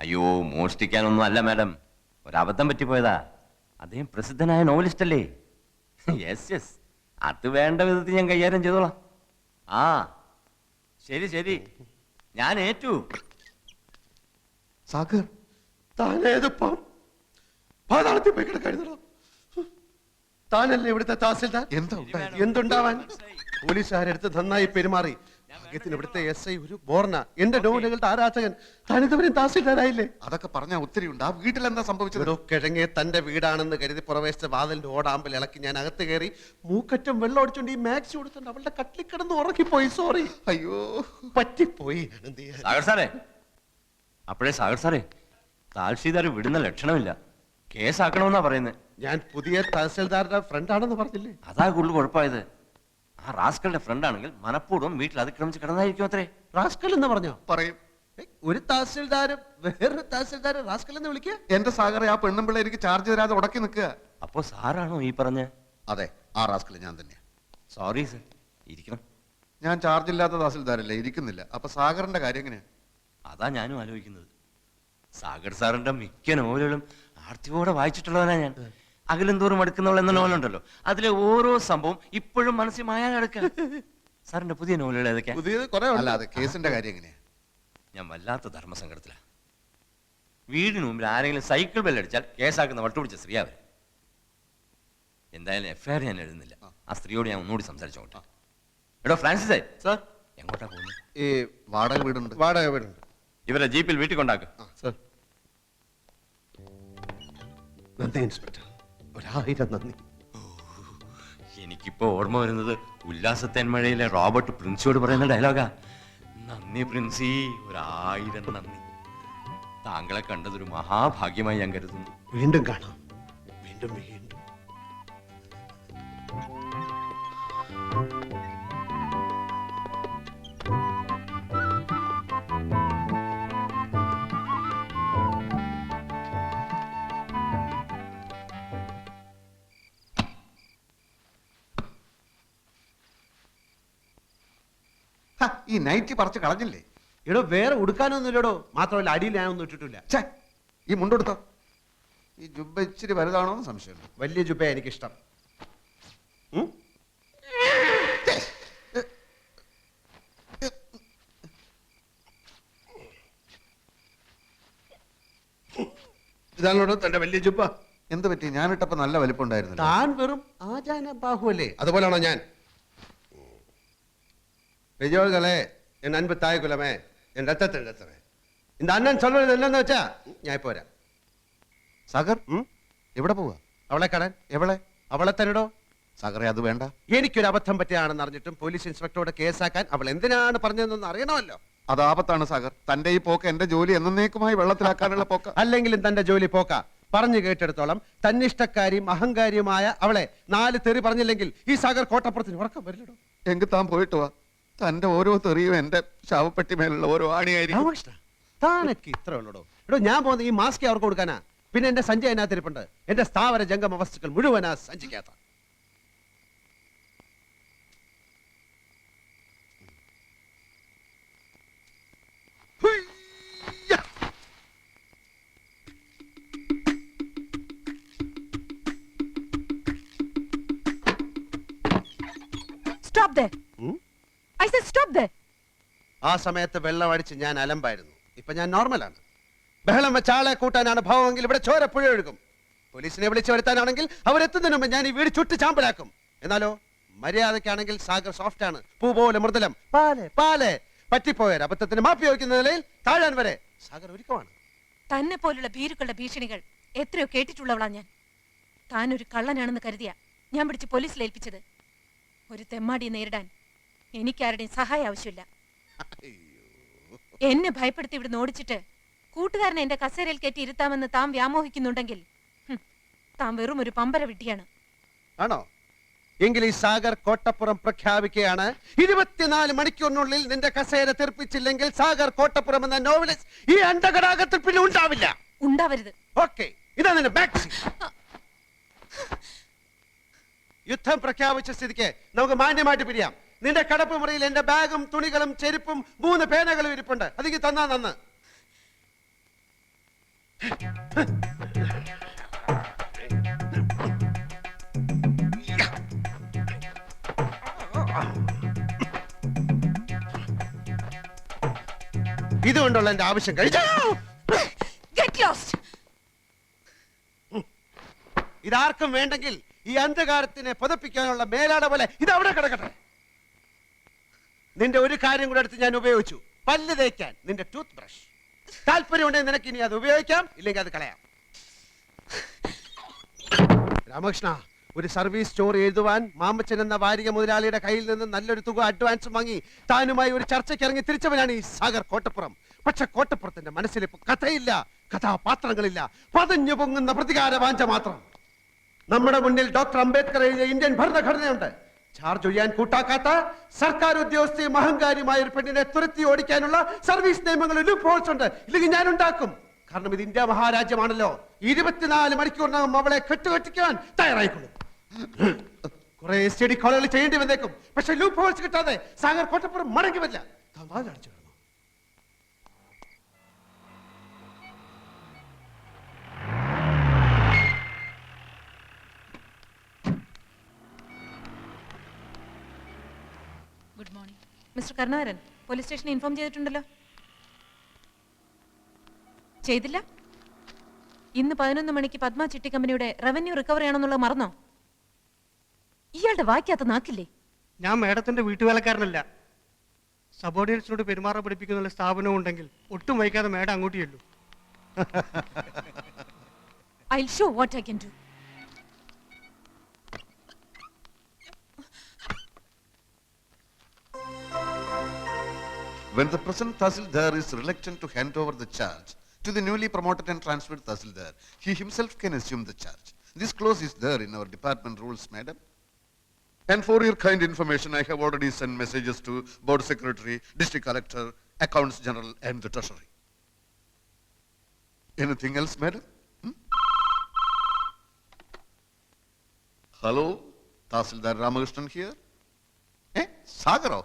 അയ്യോ, മോഷ്ടിക്കാനൊന്നും അല്ല മാഡം, ഒരബദ്ധം പറ്റിപ്പോയതാ. അദ്ദേഹം പ്രസിദ്ധനായ നോവലിസ്റ്റ് അല്ലേ? യെസ് യെസ്, അത് വേണ്ട വിധത്തിൽ ഞാൻ കൈകാര്യം ചെയ്തോളാം. ആ ശരി ശരി, ഞാൻ ഏറ്റു. സാഗർ, താനേതിപ്പം പാതാളത്തിൽ പോയി കിടക്കായിരുന്നോ? താനല്ലേ ഇവിടുത്തെ തഹസിൽദാർ? എന്തുണ്ടാവാൻ? പോലീസുകാരെടുത്ത് നന്നായി പെരുമാറി. ഭാഗ്യത്തിന് ഇവിടുത്തെ SI ഒരു ബോർണ, എന്റെ നോവലുകളുടെ ആരാധകൻ. താനിതുവരെയും തഹസിൽദാരായില്ലേ? അതൊക്കെ പറഞ്ഞാൽ ഒത്തിരി ഉണ്ട്. ആ വീട്ടിൽ എന്താ സംഭവിച്ചത്? കിഴങ്ങെ തന്റെ വീടാണെന്ന് കരുതി പുറവേശത്തെ വാതിലിന്റെ ഓടാമ്പൽ ഇളക്കി ഞാൻ അകത്ത് കയറി മൂക്കറ്റം വെള്ളം ഒടിച്ചോണ്ട് ഈ മാക്സി കൊടുത്തോണ്ട് അവളുടെ കട്ടിൽ കിടന്ന് ഉറക്കിപ്പോയി. സോറി. അയ്യോ, പറ്റിപ്പോയി. സാഗർ സാറേ, അപ്പോഴേ സാഗർ സാറേ, താൽഷീദാർ വിടുന്ന ലക്ഷണമില്ല. കേസാക്കണമെന്നാ പറയുന്നത്. ഞാൻ പുതിയ തഹസിൽദാരുടെ ഫ്രണ്ട് ആണെന്ന് പറഞ്ഞില്ലേ? അതാ കൂടുതൽ കുഴപ്പമായത്. ആ റാസ്കളുടെ ഫ്രണ്ട് ആണെങ്കിൽ മനഃപൂർവ്വം വീട്ടിൽ അതിക്രമിച്ച് കിടന്നായിരിക്കും അത്രേ. റാസ്കൽ എന്ന് പറഞ്ഞോ? പറയും. ഒരു തഹസിൽദാരും വേറൊരു തഹസിൽദാരെ റാസ്കൽ എന്ന് വിളിക്കുക? എന്റെ സാഗറെ, ആ പെണ്ണും പിള്ളേ എനിക്ക് ചാർജ് തരാതെ ഉടക്കി നിൽക്കുക. അപ്പോ സാറാണോ ഈ പറഞ്ഞ? അതെ, ആ റാസ്കൽ ഞാൻ തന്നെയാ. സോറി സർ, ഇരിക്കണം. ഞാൻ ചാർജ് ഇല്ലാത്ത തഹസിൽദാരല്ലേ, ഇരിക്കുന്നില്ല. അപ്പൊ സാഗറിന്റെ കാര്യം എങ്ങനെയാ? അതാ ഞാനും ആലോചിക്കുന്നത്. സാഗർ സാറിന്റെ മിക്ക നോവലുകളും ആർത്തിയോടെ വായിച്ചിട്ടുള്ളവനാ ഞാൻ. അകലും തോറും അടുക്കുന്നവൾ എന്ന നോവലുണ്ടല്ലോ, അതിലെ ഓരോ സംഭവം ഇപ്പോഴും മനസ്സിൽ മായാതെ കിടക്കുക. സാറിന്റെ പുതിയ നോവലുകൾ ഏതൊക്കെയാ? അല്ല, അത് കേസിന്റെ കാര്യം എങ്ങനെയാ? ഞാൻ വല്ലാത്ത ധർമ്മസങ്കടത്തിലാ. വീടിന് മുമ്പിൽ ആരെങ്കിലും സൈക്കിൾ ബെല്ലടിച്ചാൽ കേസാക്കുന്ന വട്ടുപിടിച്ച സ്ത്രീ അവർ. എന്തായാലും FIR ഞാൻ എഴുതുന്നില്ല. ആ സ്ത്രീയോട് ഞാൻ ഒന്നുകൂടി സംസാരിച്ചോട്ടെ. എടോ ഫ്രാൻസിസേ, സാർ എങ്ങോട്ടാ പോകുന്നത്? ഈ വാടക വീടുണ്ട്. വാടക വീടുണ്ട്. ഇവരെ ജീപ്പിൽ വീട്ടിൽ കൊണ്ടാക്കും. സാർ, നന്ദി ഇൻസ്പെക്ടർ, 1000 നന്ദി. എനിക്കിപ്പോ ഓർമ്മ വരുന്നത് ഉല്ലാസത്തേന്മഴയിലെ റോബർട്ട് പ്രിൻസിയോട് പറയുന്ന ഡയലോഗാ. നന്ദി പ്രിൻസി, 1000 നന്ദി. താങ്കളെ കണ്ടതൊരു മഹാഭാഗ്യമായി ഞാൻ കരുതുന്നു. വീണ്ടും കാണാം, വീണ്ടും വീണ്ടും. ഈ നൈറ്റി പറിച്ച് കളഞ്ഞില്ലേ? എടോ, വേറെ ഉടുക്കാനൊന്നുമില്ലടോ. മാത്രമല്ല അടിയിൽ ഞാനൊന്നും ഇട്ടിട്ടില്ല. ഈ മുണ്ടെടുത്തോ? ഈ ജുബ്ബ ഇച്ചിരി വലുതാണോ എന്ന് സംശയമുണ്ട്. വലിയ ജുബ എനിക്കിഷ്ടം. ഇതാണോ തന്റെ വലിയ ജുബ? എന്ത് പറ്റി? ഞാനിട്ടപ്പോ നല്ല വലിപ്പം ഉണ്ടായിരുന്നു. താൻ വെറും ആചാന ബാഹുവല്ലേ? അതുപോലാണോ ഞാൻ? பெரியோர்களே, என் அன்பு தாய் குலமே, என் ரத்தத்தின் ரத்தமே, இந்த அண்ணன் சொல்றது என்னன்னு വെച്ചാ ഞാൻ ഇപ്പോ വരാം. സാഗർ, എവിടെ പോവാ? അവളെ കാണാൻ. എവളെ? അവളെ തന്നെടോ. സാഗറെ, അത് വേണ്ട. എനിക്കൊരു അബദ്ധം പറ്റിയാണെന്ന് അറിഞ്ഞിട്ടും പോലീസ് ഇൻസ്പെക്ടറോട് കേസാക്കാൻ അവൾ എന്തിനാണ് പറഞ്ഞതെന്ന് അറിയണമല്ലോ. അത് ആപത്താണ് സാഗർ. തന്റെ ഈ പോക്ക് എന്റെ ജോലി എന്നേക്കുമായി വെള്ളത്തിലാക്കാനുള്ള പോക്ക. അല്ലെങ്കിലും തന്റെ ജോലി പോക്ക. പറഞ്ഞു കേട്ടെടുത്തോളം തന്നിഷ്ടക്കാരിയും അഹങ്കാരിയുമായ അവളെ 4 തെറി പറഞ്ഞില്ലെങ്കിൽ ഈ സാഗർ കോട്ടപ്പുറത്തിന് ഉറക്കം വരില്ലടോ. എങ്കിൽ താൻ പോയിട്ട് വാ. തന്റെ ഓരോ തെറിയും എന്റെ ശവപ്പെട്ടി മേലുള്ള ഓരോ ആണിയായിരിക്കും. താനൊക്കെ ഇത്ര ഉള്ളടോ. എടോ, ഞാൻ പോകുന്ന ഈ മാസ്ക് അവർക്ക് കൊടുക്കാനാ. പിന്നെ എന്റെ സഞ്ചി അതിനകത്തിരിപ്പുണ്ട്. എന്റെ സ്ഥാവര ജംഗമ വസ്തുക്കൾ മുഴുവനാ സഞ്ചിക്കാത്ത. Stop there. I said stop there. ആ സമയത്ത് വെള്ളം അടിച്ച് ഞാൻ അലമ്പായിരുന്നു. ഇപ്പൊ ഞാൻ നോർമലാണ്. ബഹളം വെച്ച ആളെ കൂട്ടാനാണ് ഭാവമെങ്കിൽ ഇവിടെ ചോര പുഴ ഒഴുകും. പോലീസിനെ വിളിച്ചു വരുത്താനാണെങ്കിൽ അവരെത്തുന്നതിന് മുമ്പ് ഞാൻ ഈ വീട് ചുട്ട് ചാമ്പലാക്കും. എന്നാലോ മര്യാദക്കാണെങ്കിൽ സാഗർ സോഫ്റ്റ് ആണ്, പൂ പോലെ മൃദുലം. പാലെ പാലെ പറ്റിപ്പോയ അബദ്ധത്തിന് മാപ്പി വയ്ക്കുന്ന നിലയിൽ താഴാൻ വരെ സാഗർ ഒരുക്കമാണ്. തന്നെ പോലുള്ള ഭീരുക്കളുടെ ഭീഷണികൾ എത്രയോ കേട്ടിട്ടുള്ളവളാ ഞാൻ. താനൊരു കള്ളനാണെന്ന് കരുതിയ ഞാൻ പിടിച്ച് പോലീസിൽ ഏൽപ്പിച്ചത്. ഒരു തെമ്മാടിയെ നേരിടാൻ എനിക്കാരുടെയും സഹായം ആവശ്യമില്ല. എന്നെ ഭയപ്പെടുത്തി ഇവിടെ ഓടിച്ചിട്ട് കൂട്ടുകാരനെ എന്റെ കസേരയിൽ കയറ്റി ഇരുത്താമെന്ന് താൻ വ്യാമോഹിക്കുന്നുണ്ടെങ്കിൽ താൻ വെറും ഒരു പമ്പര വിട്ടിയാണ്. ആണോ? എങ്കിൽ ഈ സാഗർ കോട്ടപ്പുറം പ്രഖ്യാപിക്കുകയാണ്. 24 മണിക്കൂറിനുള്ളിൽ നിന്റെ കസേര തെറിപ്പിച്ചില്ലെങ്കിൽ സാഗർ കോട്ടപ്പുറം എന്ന നോവലിസ്റ്റ് ഈ അണ്ടകടാകത്തിൽ പിന്നെ ഉണ്ടാവില്ല. ഉണ്ടാവരുത്. ഓക്കെ, ഇതാ നിന്റെ മാക്സി. യുദ്ധം പ്രഖ്യാപിച്ച സ്ഥിതിക്ക് നമുക്ക് മാന്യമായിട്ട് പിരിയാം. നിന്റെ കടപ്പ് മുറിയിൽ എന്റെ ബാഗും തുണികളും ചെരുപ്പും 3 പേനകളും ഇരിപ്പുണ്ട്. അതെനിക്ക് തന്നാ നന്ന്. ഇതുകൊണ്ടുള്ള എന്റെ ആവശ്യം കഴിച്ചു. Get lost. ഇതാർക്കും വേണ്ടെങ്കിൽ ഈ അന്ധകാരത്തിനെ പുതപ്പിക്കാനുള്ള മേലാട പോലെ ഇത് അവിടെ കിടക്കട്ടെ. നിന്റെ ഒരു കാര്യം കൂടെ എടുത്ത് ഞാൻ ഉപയോഗിച്ചു, പല്ല് തേക്കാൻ നിന്റെ ടൂത്ത് ബ്രഷ്. താല്പര്യമുണ്ടെങ്കിൽ നിനക്ക് ഇനി അത് ഉപയോഗിക്കാം, ഇല്ലെങ്കിൽ അത് കളയാം. രാമകൃഷ്ണ, ഒരു സർവീസ് സ്റ്റോറി എഴുതുവാൻ മാമച്ചൻ എന്ന വാരിക മുതലാളിയുടെ കയ്യിൽ നിന്ന് നല്ലൊരു തുക അഡ്വാൻസ് വാങ്ങി താനുമായി ഒരു ചർച്ചയ്ക്ക് ഇറങ്ങി തിരിച്ചവനാണ് ഈ സാഗർ കോട്ടപ്പുറം. പക്ഷെ കോട്ടപ്പുറത്തിന്റെ മനസ്സിൽ ഇപ്പൊ കഥയില്ല, കഥാപാത്രങ്ങളില്ല, പതഞ്ഞു പൊങ്ങുന്ന പ്രതികാര വാഞ്ച മാത്രം. നമ്മുടെ മുന്നിൽ ഡോക്ടർ അംബേദ്കർ എഴുതിയ ഇന്ത്യൻ ഭരണഘടനയുണ്ട്. ചാർജ് ചെയ്യാൻ കൂട്ടാക്കാത്ത സർക്കാർ ഉദ്യോഗസ്ഥയും അഹങ്കാരിയുമായ ഒരു പെണ്ണിനെ തുരത്തി ഓടിക്കാനുള്ള സർവീസ് നിയമങ്ങളിൽ ലൂപ്പ് ഹോൾസ് ഉണ്ട്. ഇല്ലെങ്കിൽ ഞാൻ ഉണ്ടാക്കും. കാരണം ഇത് ഇന്ത്യ മഹാരാജ്യമാണല്ലോ. 24 മണിക്കൂറിനകം അവളെ കെട്ടുകെട്ടിക്കാൻ തയ്യാറായിക്കൊള്ളും. കുറെ സ്റ്റഡി കോളുകൾ ചെയ്യേണ്ടി വന്നേക്കും. പക്ഷെ ലൂപ്പ് ഹോൾസ് കിട്ടാതെ സാഗർ കോട്ടപ്പുറം മടങ്ങി വരില്ല. വാതിലടച്ചു കിടന്നു. Good morning mister Karunakaran. Police സ്റ്റേഷനിൽ ഇൻഫോം ചെയ്തിട്ടുണ്ടല്ലോ. ചെയ്തില്ല? ഇന്ന് 11 മണിക്ക് പത്മ ചിട്ടി കമ്പനിയുടെ റവന്യൂ റിക്കവറി ആണെന്നുള്ളത് മറന്നോ? ഇയാളുടെ വായിക്കാത്ത നാക്കില്ലേ? ഞാൻ മേഡത്തിന്റെ വീട്ടുവേലക്കാരനല്ല. സബോർഡിനേറ്റ്സിനോട് പെരുമാറാൻ പഠിപ്പിക്കുന്ന സ്ഥാപനവും ഉണ്ടെങ്കിൽ ഒട്ടും വൈകാതെ മേഡം അങ്ങോട്ട് ചെല്ലു. I'll show what I can do. When the present Tahsildar is reluctant to hand over the charge to the newly promoted and transferred Tahsildar, he himself can assume the charge. This clause is there in our department rules, madam. And for your kind information, I have already sent messages to Board Secretary, District Collector, Accounts General and the Treasury. Anything else, madam? Hello, Tahsildar Ramakrishnan here. സാഗറോ?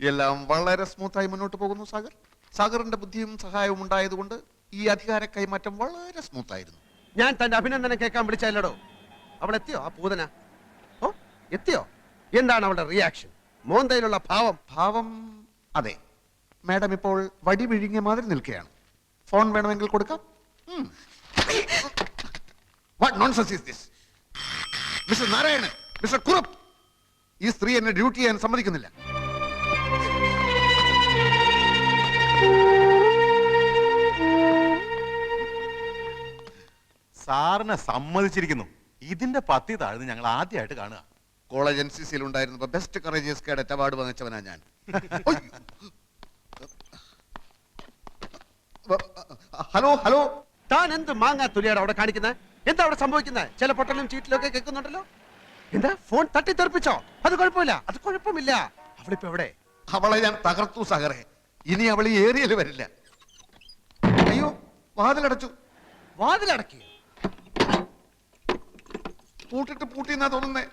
എല്ലാം വളരെ സ്മൂത്തായി മുന്നോട്ട് പോകുന്നു സാഗർ. സാഗറിന്റെ ബുദ്ധിയും സഹായവും ഉണ്ടായതുകൊണ്ട് ഈ അധികാര കൈമാറ്റം വളരെ സ്മൂത്തായിരുന്നു. ഞാൻ തന്റെ അഭിനന്ദനം കേൾക്കാൻ വിളിച്ചല്ലോ. അവൾ എത്തിയോ? ആ പൂതന ഓ എത്തിയോ? എന്താണ് അവളുടെ റിയാക്ഷൻ? മോന്തയിലുള്ള ഭാവം? ഭാവം അതെ, മാഡം ഇപ്പോൾ വടി വിഴുങ്ങിയ മാതിരി നിൽക്കുകയാണ്. ഫോൺ വേണമെങ്കിൽ കൊടുക്കാം. What nonsense is this? Mister Narayanan, mister Kurup, ഈ സ്ത്രീ എന്നെ ഡ്യൂട്ടി ചെയ്യാൻ സമ്മതിക്കുന്നില്ല. സാറിനെ സമ്മതിച്ചിരിക്കുന്നു. ഇതിന്റെ പത്തി താഴ്ന്ന് ഞങ്ങൾ ആദ്യമായിട്ട് കാണുക. കോളേജ് NCC ഉണ്ടായിരുന്നപ്പോ ബെസ്റ്റ് കറേജിയസ് കേഡറ്റ് അവാർഡ് വാങ്ങിച്ചവനാ ഞാൻ. ഹലോ ഹലോ, താൻ എന്ത് മാങ്ങാ തുലിയാണ് അവിടെ കാണിക്കുന്നത്? എന്താ അവിടെ സംഭവിക്കുന്നത്? ചില പൊട്ടലും ചീറ്റിലും ഒക്കെ കേൾക്കുന്നുണ്ടല്ലോ. എന്താ ഫോൺ തട്ടിത്തെറിപ്പിച്ചോ? അത് കുഴപ്പമില്ല, അത് കുഴപ്പമില്ല. അവളിപ്പോ എവിടെ? അവളെ ഞാൻ തകർത്തു സാഗറെ. ഇനി അവൾ ഈ ഏരിയയിൽ വരില്ല. അയ്യോ, വാതിലടച്ചു. വാതിലടക്കി? പൂട്ടിട്ട് പൂട്ടിന്നാ തോന്നുന്നേ.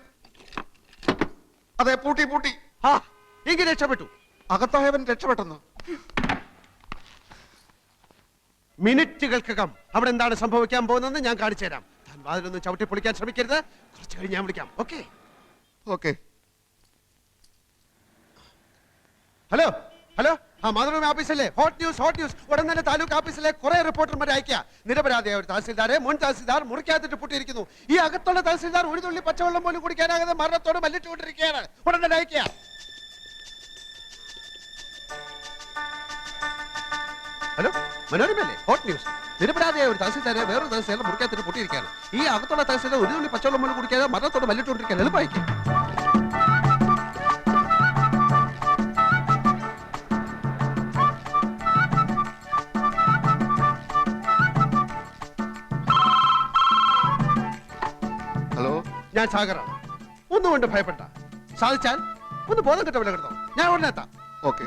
അതെ, പൂട്ടി പൂട്ടി. ആ എങ്കിൽ രക്ഷപ്പെട്ടു. അകത്തായവൻ രക്ഷപ്പെട്ടെന്നു. മിനിറ്റുകൾക്കകം അവിടെ എന്താണ് സംഭവിക്കാൻ പോകുന്നതെന്ന് ഞാൻ കാണിച്ചു തരാം. താൻ വാതിലൊന്നും ചവിട്ടി പൊളിക്കാൻ ശ്രമിക്കരുത്. കുറച്ച് കഴിഞ്ഞ് ഞാൻ വിളിക്കാം. Okay okay. ഹലോ ഹലോ, ആ മാതൃഭൂമി ഓഫീസല്ലേ? Hot news, hot news. ഉടൻ തന്നെ താലൂക്ക് ഓഫീസിലെ കുറെ റിപ്പോർട്ടർമാരെ അയക്കുക. നിരപരാധിയായ ഒരു തഹസിൽദാരെ മുൻ തഹസിൽദാർ മുറിക്കകത്തിട്ട് പൂട്ടിയിരിക്കുന്നു. ഈ അകത്തുള്ള തഹസിൽദാർ ഒരു തുള്ളി പച്ചവെള്ളം പോലും കുടിക്കാനാകാതെ മരണത്തോട് മല്ലിട്ടുകൊണ്ടിരിക്കുകയാണ്. ഉടൻ തന്നെ അയക്കുക. ഹലോ, മനോരമല്ലേ? Hot news. നിരപരാധിയായ ഒരു തഹസിൽദാരെ വേറൊരു തഹസിൽദാരെ മുറിക്കകത്തിട്ട് പൂട്ടിയിരിക്കുകയാണ്. ഈ അകത്തുള്ള തഹസിൽദാർ ഒരു തുള്ളി പച്ചവെള്ളം പോലും കുടിക്കാതെ മരണത്തോട് മല്ലിട്ടുകൊണ്ടിരിക്കുകയാണ്. എളുപ്പമായിരിക്കും. ഞാൻ സാഗറാണ്. ഒന്നുകൊണ്ട് ഭയപ്പെട്ട. സാധിച്ചാൽ ഒന്ന് ബോധം കിട്ട വില കിടന്നോ. ഞാൻ ഉടനെ എത്താം. ഓക്കെ.